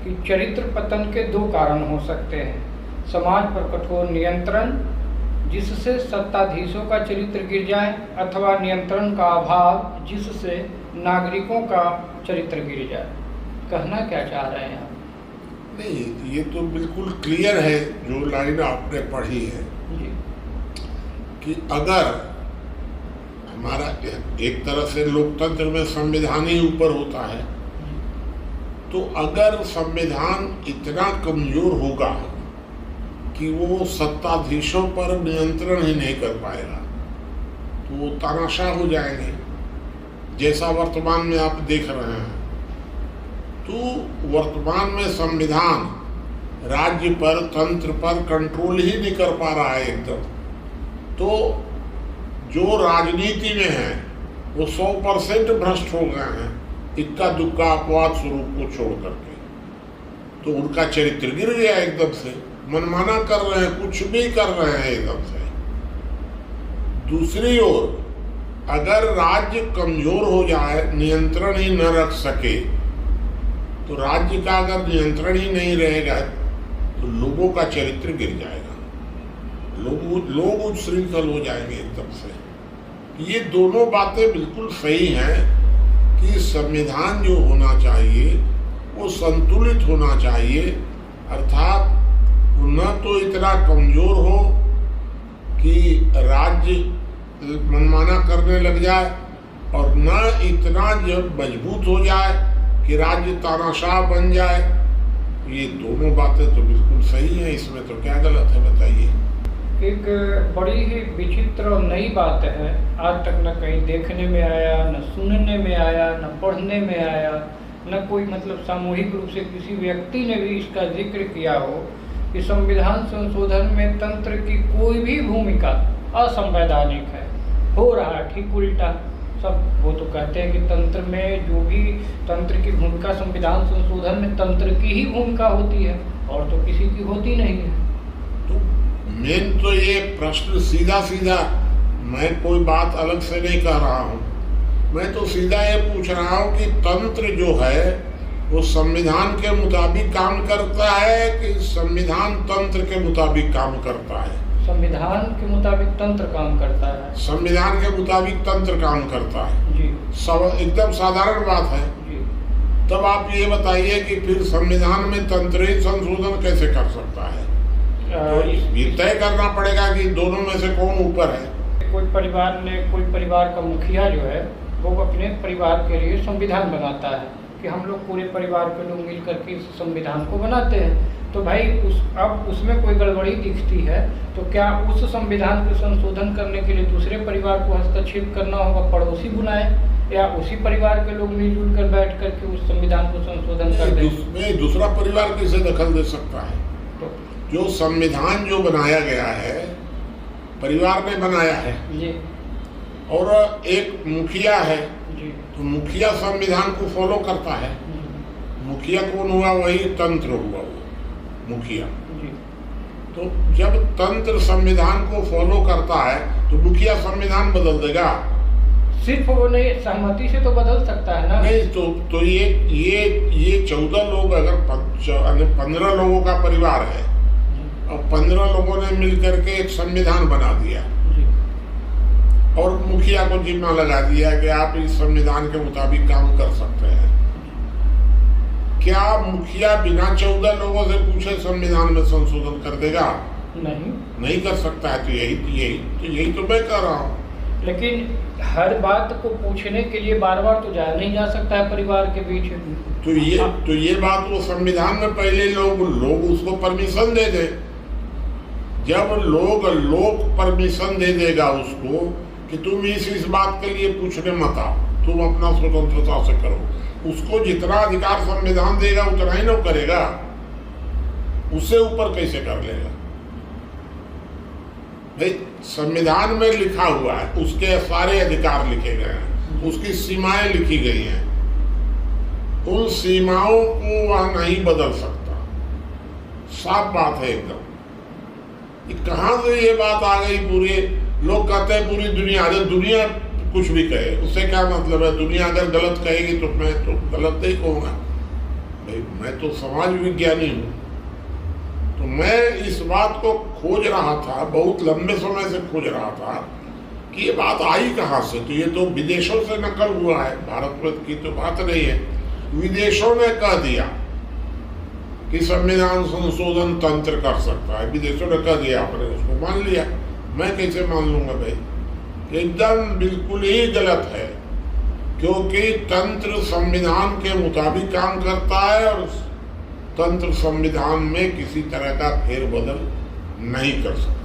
कि चरित्र पतन के दो कारण हो सकते हैं। समाज पर कठोर नियंत्रण जिससे सत्ताधीशों का चरित्र गिर जाए, अथवा नियंत्रण का अभाव जिससे नागरिकों का चरित्र गिर जाए। कहना क्या चाह रहे हैं आप? नहीं, ये तो बिल्कुल क्लियर है जो लाइन आपने पढ़ी है जी। कि अगर हमारा एक तरह से लोकतंत्र में संविधान ही ऊपर होता है, तो अगर संविधान इतना कमजोर होगा कि वो सत्ताधीशों पर नियंत्रण ही नहीं कर पाएगा तो वो तानाशाह हो जाएंगे, जैसा वर्तमान में आप देख रहे हैं। तो वर्तमान में संविधान राज्य पर, तंत्र पर कंट्रोल ही नहीं कर पा रहा है एकदम। तो जो राजनीति में है वो 100% भ्रष्ट हो गए हैं, इक्का दुक्का अपवाद स्वरूप को छोड़ करके। तो उनका चरित्र गिर गया एकदम से, मनमाना कर रहे हैं, कुछ भी कर रहे हैं एकदम से। दूसरी ओर अगर राज्य कमजोर हो जाए, नियंत्रण ही न रख सके, तो राज्य का अगर नियंत्रण ही नहीं रहेगा तो लोगों का चरित्र गिर जाएगा, लोग उच्छृंखल हो जाएंगे एकदम से। ये दोनों बातें बिल्कुल सही हैं कि संविधान जो होना चाहिए वो संतुलित होना चाहिए, अर्थात न तो इतना कमजोर हो कि राज्य मनमाना करने लग जाए, और न इतना जब मजबूत हो जाए कि राज्य तानाशाह बन जाए। ये दोनों बातें तो बिल्कुल सही हैं, इसमें तो क्या गलत है बताइए। एक बड़ी ही विचित्र और नई बात है, आज तक न कहीं देखने में आया, न सुनने में आया, न पढ़ने में आया, न कोई मतलब सामूहिक रूप से किसी व्यक्ति ने भी इसका जिक्र किया हो कि संविधान संशोधन में तंत्र की कोई भी भूमिका असंवैधानिक है। हो रहा है ठीक उल्टा। सब वो तो कहते हैं कि तंत्र में जो भी तंत्र की भूमिका, संविधान संशोधन में तंत्र की ही भूमिका होती है और तो किसी की होती नहीं है। तो मेन तो ये प्रश्न सीधा सीधा, मैं कोई बात अलग से नहीं कह रहा हूँ, मैं तो सीधा ये पूछ रहा हूँ कि तंत्र जो है वो संविधान के मुताबिक काम करता है कि संविधान तंत्र के मुताबिक काम करता है? संविधान के मुताबिक तंत्र काम करता है। संविधान के मुताबिक तंत्र काम करता है जी। सब एकदम साधारण बात है जी। तब आप ये बताइए कि फिर संविधान में तंत्रीय संशोधन कैसे कर सकता है? तो ये तय करना पड़ेगा कि दोनों में से कौन ऊपर है। कोई परिवार का मुखिया जो है वो अपने परिवार के लिए संविधान बनाता है कि हम लोग पूरे परिवार के लोग मिल करके इस संविधान को बनाते हैं। तो भाई अब उसमें कोई गड़बड़ी दिखती है तो क्या उस संविधान को संशोधन करने के लिए दूसरे परिवार को हस्तक्षेप करना होगा, पड़ोसी बुलाए, या उसी परिवार के लोग मिलजुल कर बैठ करके उस संविधान को संशोधन कर दें? उसमें दूसरा परिवार कैसे दखल दे सकता है? तो जो संविधान जो बनाया गया है परिवार ने बनाया है जी। और एक मुखिया है जी। तो मुखिया संविधान को फॉलो करता है। मुखिया कौन हुआ? वही तंत्र हुआ, वो मुखिया। जी। तो जब तंत्र संविधान को फॉलो करता है तो मुखिया संविधान बदल देगा? सिर्फ वो नहीं, सहमति से तो बदल सकता है ना? नहीं। तो ये 14 लोग, अगर 15 लोगों का परिवार है और 15 लोगों ने मिलकर के एक संविधान बना दिया और मुखिया को जिम्मा लगा दिया कि आप इस संविधान के मुताबिक काम कर सकते हैं, क्या मुखिया बिना 14 लोगों से पूछे संविधान में संशोधन कर देगा? नहीं कर सकता है। तो यही तो मैं कह रहा हूँ। लेकिन हर बात को पूछने के लिए बार बार तो जाया नहीं जा सकता है परिवार के बीच। तो ये बात वो संविधान में पहले लोग उसको परमिशन दे दे। जब लोग परमिशन दे देगा उसको कि तुम इस बात के लिए पूछने मत आओ, तुम अपना स्वतंत्रता से करो, उसको जितना अधिकार संविधान देगा उतना ही ना करेगा, उससे ऊपर कैसे कर लेगा? भाई संविधान में लिखा हुआ है, उसके सारे अधिकार लिखे गए हैं, उसकी सीमाएं लिखी गई हैं, उन सीमाओं को वह नहीं बदल सकता। साफ बात है एकदम। कहां से ये बात आ गई? पूरे लोग कहते हैं पूरी दुनिया, अगर दुनिया कुछ भी कहे उससे क्या मतलब है? दुनिया अगर गलत कहेगी तो मैं तो गलत नहीं कहूँगा। भाई मैं तो समाज विज्ञानी हूँ, तो मैं इस बात को खोज रहा था, बहुत लंबे समय से खोज रहा था कि ये बात आई कहाँ से। तो ये तो विदेशों से नकल हुआ है, भारत में की तो बात नहीं है। विदेशों ने कह दिया कि संविधान संशोधन तंत्र कर सकता है, विदेशों ने कह दिया, आपने उसको मान लिया। मैं कैसे मान लूंगा भाई? एकदम बिल्कुल ही गलत है, क्योंकि तंत्र संविधान के मुताबिक काम करता है और तंत्र संविधान में किसी तरह का फेरबदल नहीं कर सकता।